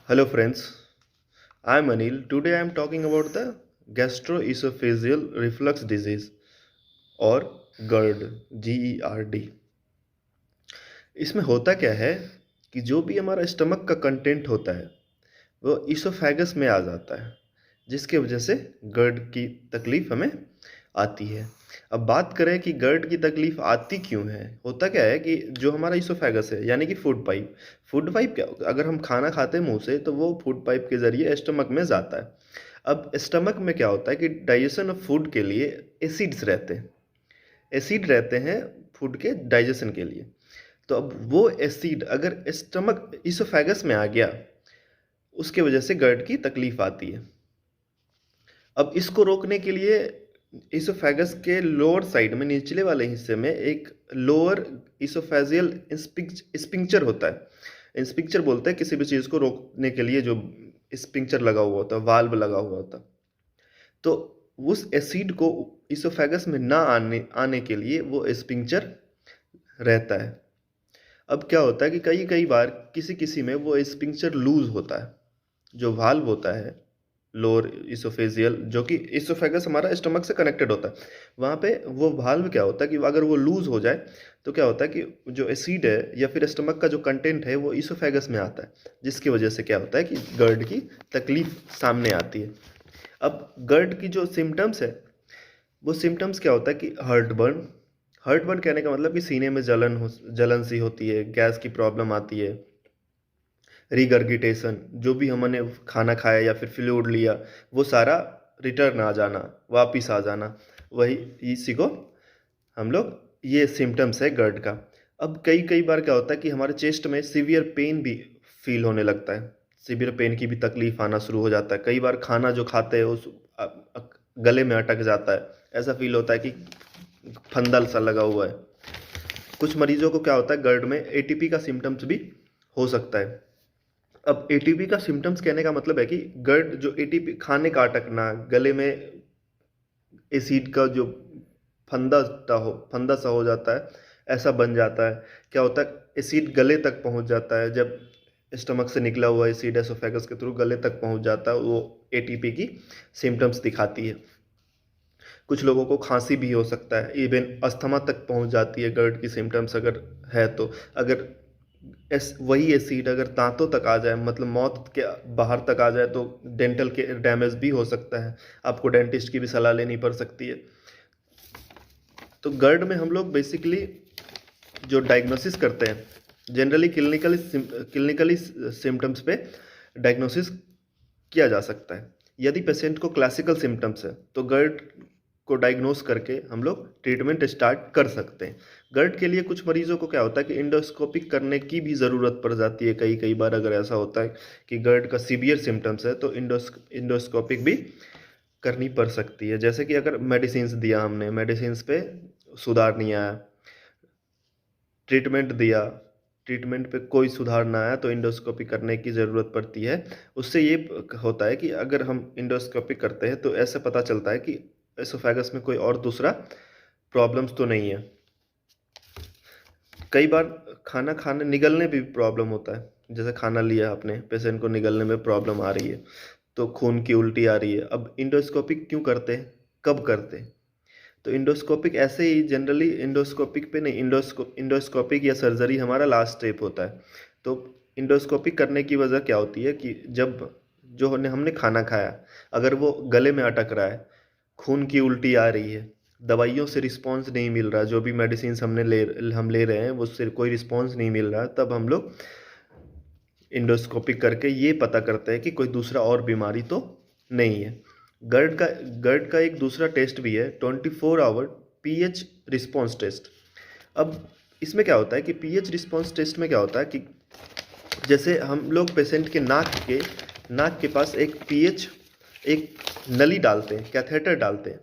Hello friends, I am Anil. Today I am talking about the gastroesophageal reflux disease or GERD, GERD। इसमें होता क्या है कि जो भी हमारा स्टमक का कंटेंट होता है वो इसोफेगस में आ जाता है, जिसके वजह से GERD की तकलीफ हमें आती है। अब बात करें कि GERD की तकलीफ आती क्यों है। होता क्या है कि जो हमारा इसोफेगस है यानी कि फूड पाइप क्या, अगर हम खाना खाते हैं मुंह से तो वो फूड पाइप के जरिए स्टमक में जाता है। अब स्टमक में क्या होता है कि डाइजेशन ऑफ फूड के लिए एसिड रहते हैं फूड के डाइजेशन के लिए। तो अब वो एसिड अगर स्टमक इसोफेगस में आ गया, उसके वजह से GERD की तकलीफ आती है। अब इसको रोकने के लिए इसोफेगस के लोअर साइड में, निचले वाले हिस्से में एक लोअर इसोफेजियल स्पिंक्चर होता है। स्पिंक्चर बोलते हैं किसी भी चीज़ को रोकने के लिए जो स्पिंक्चर लगा हुआ होता है, वाल्व लगा हुआ होता है। तो उस एसिड को इसोफेगस में ना आने आने के लिए वो स्पिंक्चर रहता है। अब क्या होता है कि कई कई बार किसी किसी में वो स्पिंक्चर लूज होता है। जो वाल्व होता है लोअर इसोफेजियल, जो कि इसोफेगस हमारा स्टमक से कनेक्टेड होता है, वहाँ पे वो वाल्व क्या होता है कि अगर वो लूज हो जाए तो क्या होता है कि जो एसिड है या फिर स्टमक का जो कंटेंट है वो इसोफेगस में आता है, जिसकी वजह से क्या होता है कि GERD की तकलीफ सामने आती है। अब GERD की जो सिम्टम्स है, वो सिम्टम्स क्या होता है कि हर्ट बर्न कहने का मतलब कि सीने में जलन सी होती है, गैस की प्रॉब्लम आती है, रिगर्गिटेशन, जो भी हमने खाना खाया या फिर फ्लूइड लिया वो सारा रिटर्न आ जाना, वापिस आ जाना, वही इसी को हम लोग, ये सिम्टम्स है GERD का। अब कई कई बार क्या होता है कि हमारे चेस्ट में सीवियर पेन भी फील होने लगता है, सीवियर पेन की भी तकलीफ आना शुरू हो जाता है। कई बार खाना जो खाते हैं उस गले में अटक जाता है, ऐसा फील होता है कि फंदल सा लगा हुआ है। कुछ मरीजों को क्या होता है GERD में एटीपी का सिम्टम्स भी हो सकता है। अब एटीपी का सिम्टम्स कहने का मतलब है कि GERD जो एटीपी, खाने का अटकना, गले में एसिड का जो फंदा सा हो जाता है, ऐसा बन जाता है। क्या होता है एसिड गले तक पहुंच जाता है, जब स्टमक से निकला हुआ एसिड एसोफेगस के थ्रू गले तक पहुंच जाता है, वो एटीपी की सिम्टम्स दिखाती है। कुछ लोगों को खांसी भी हो सकता है, इवन अस्थमा तक पहुंच जाती है GERD की सिम्टम्स अगर है तो। अगर वही एसिड अगर दांतों तक आ जाए, मतलब मौत के बाहर तक आ जाए, तो डेंटल के डैमेज भी हो सकता है, आपको डेंटिस्ट की भी सलाह लेनी पड़ सकती है। तो GERD में हम लोग बेसिकली जो डायग्नोसिस करते हैं, जनरली क्लिनिकली सिम्टम्स पे डायग्नोसिस किया जा सकता है। यदि पेशेंट को क्लासिकल सिम्टम्स है तो GERD को डायग्नोस करके हम लोग ट्रीटमेंट स्टार्ट कर सकते हैं। GERD के लिए कुछ मरीजों को क्या होता है कि इंडोस्कोपिक करने की भी ज़रूरत पड़ जाती है। कई कई बार अगर ऐसा होता है कि GERD का सीवियर सिम्टम्स है तो इंडोस्कोपिक भी करनी पड़ सकती है। जैसे कि अगर मेडिसिन्स दिया, हमने मेडिसिन्स पे सुधार नहीं आया, ट्रीटमेंट दिया, ट्रीटमेंट पे कोई सुधार ना आया, तो इंडोस्कोपी करने की ज़रूरत पड़ती है। उससे ये होता है कि अगर हम इंडोस्कोपी करते हैं तो ऐसे पता चलता है कि एसोफेगस में कोई और दूसरा प्रॉब्लम्स तो नहीं है। कई बार खाना खाने निगलने भी प्रॉब्लम होता है, जैसे खाना लिया आपने, पेशेंट को निगलने में प्रॉब्लम आ रही है, तो खून की उल्टी आ रही है। अब इंडोस्कोपिक क्यों करते हैं, कब करते हैं? तो इंडोस्कोपिक ऐसे ही जनरली इंडोस्कोपिक पे नहीं, इंडोस्कोपिक या सर्जरी हमारा लास्ट स्टेप होता है। तो इंडोस्कोपिक करने की वजह क्या होती है कि जब जो हमने खाना खाया, अगर वो गले में अटक रहा है, खून की उल्टी आ रही है, दवाइयों से रिस्पांस नहीं मिल रहा, जो भी मेडिसिन हम ले रहे हैं उससे कोई रिस्पांस नहीं मिल रहा, तब हम लोग इंडोस्कोपिक करके ये पता करते हैं कि कोई दूसरा और बीमारी तो नहीं है। गर्ड का एक दूसरा टेस्ट भी है, 24 आवर पीएच रिस्पॉन्स टेस्ट। अब इसमें क्या होता है कि पीएच रिस्पॉन्स टेस्ट में क्या होता है कि जैसे हम लोग पेशेंट के नाक के पास एक पीएच, एक नली डालते हैं, कैथेटर डालते हैं,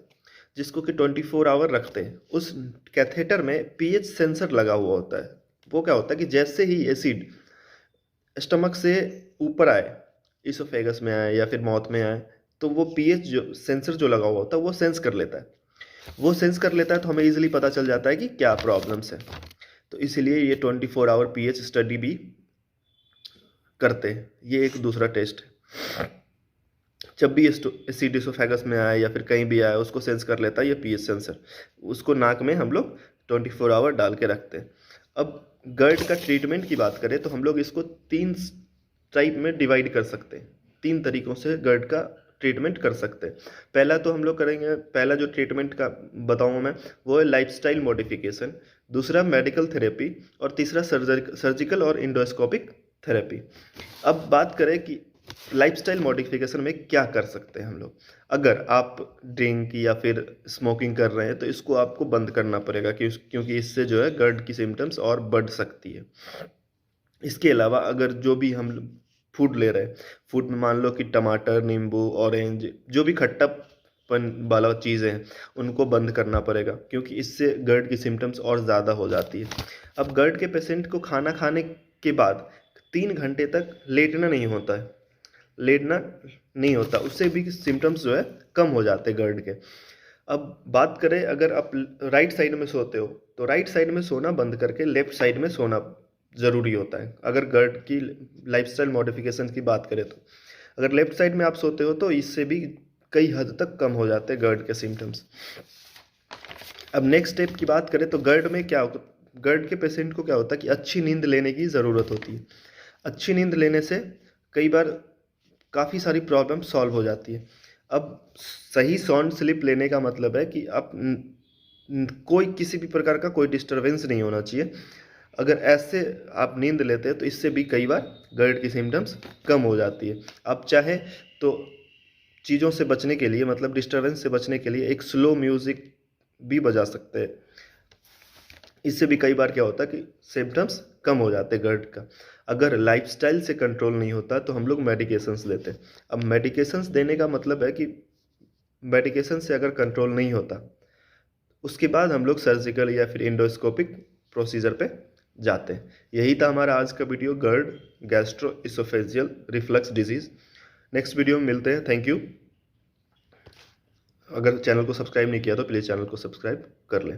जिसको कि 24 आवर रखते हैं। उस कैथेटर में पीएच सेंसर लगा हुआ होता है। वो क्या होता है कि जैसे ही एसिड स्टमक से ऊपर आए, इसोफेगस में आए या फिर माउथ में आए, तो वो पीएच जो सेंसर जो लगा हुआ होता है वो सेंस कर लेता है। वो सेंस कर लेता है तो हमें इजीली पता चल जाता है कि क्या प्रॉब्लम्स है। तो इसीलिए ये 24 आवर पीएच स्टडी भी करते हैं। ये एक दूसरा टेस्ट है। जब भी एसिड इसोफेगस में आए या फिर कहीं भी आए उसको सेंस कर लेता है ये पीएच सेंसर। उसको नाक में हम लोग 24 आवर डाल के रखते हैं। अब गर्ड का ट्रीटमेंट की बात करें तो हम लोग इसको 3 टाइप में डिवाइड कर सकते हैं। 3 तरीकों से गर्ड का ट्रीटमेंट कर सकते हैं। पहला तो हम लोग करेंगे, पहला जो ट्रीटमेंट का बताऊंगा मैं वो है लाइफस्टाइल मॉडिफिकेशन, दूसरा मेडिकल थेरेपी और तीसरा सर्जिकल और इंडोस्कोपिक थेरेपी। अब बात करें कि लाइफस्टाइल मॉडिफिकेशन में क्या कर सकते हैं हम लोग। अगर आप ड्रिंक या फिर स्मोकिंग कर रहे हैं तो इसको आपको बंद करना पड़ेगा क्योंकि इससे जो है गर्ड की सिम्टम्स और बढ़ सकती है। इसके अलावा अगर जो भी हम फूड ले रहे हैं, फूड में मान लो कि टमाटर, नींबू, ऑरेंज, जो भी खट्टापन वाला चीज़ें हैं उनको बंद करना पड़ेगा क्योंकि इससे गर्ड की सिम्टम्स और ज़्यादा हो जाती है। अब गर्ड के पेशेंट को खाना खाने के बाद 3 घंटे तक लेटना नहीं होता है, लेटना नहीं होता, उससे भी सिम्टम्स जो है कम हो जाते हैं गर्ड के। अब बात करें अगर आप राइट साइड में सोते हो तो राइट साइड में सोना बंद करके लेफ्ट साइड में सोना ज़रूरी होता है। अगर गर्ड की लाइफस्टाइल मॉडिफिकेशन की बात करें तो अगर लेफ्ट साइड में आप सोते हो तो इससे भी कई हद तक कम हो जाते हैं गर्ड के सिम्टम्स। अब नेक्स्ट स्टेप की बात करें तो गर्ड में क्या होता, गर्ड के पेशेंट को क्या होता है कि अच्छी नींद लेने की ज़रूरत होती है। अच्छी नींद लेने से कई बार काफ़ी सारी प्रॉब्लम सॉल्व हो जाती है। अब सही साउंड स्लीप लेने का मतलब है कि आप कोई किसी भी प्रकार का कोई डिस्टरबेंस नहीं होना चाहिए। अगर ऐसे आप नींद लेते हैं तो इससे भी कई बार गर्ड की सिम्टम्स कम हो जाती है। आप चाहे तो चीज़ों से बचने के लिए, मतलब डिस्टरबेंस से बचने के लिए एक स्लो म्यूज़िक भी बजा सकते हैं। इससे भी कई बार क्या होता है कि सिम्टम्स कम हो जाते हैं गर्ड का। अगर लाइफस्टाइल से कंट्रोल नहीं होता तो हम लोग मेडिकेशंस लेते हैं। अब मेडिकेशंस देने का मतलब है कि मेडिकेशन से अगर कंट्रोल नहीं होता उसके बाद हम लोग सर्जिकल या फिर इंडोस्कोपिक प्रोसीजर पे जाते हैं। यही था हमारा आज का video, GERD gastroesophageal reflux disease. Next video में मिलते हैं। Thank you. अगर चैनल को सब्सक्राइब नहीं किया तो प्लीज़ चैनल को सब्सक्राइब कर लें।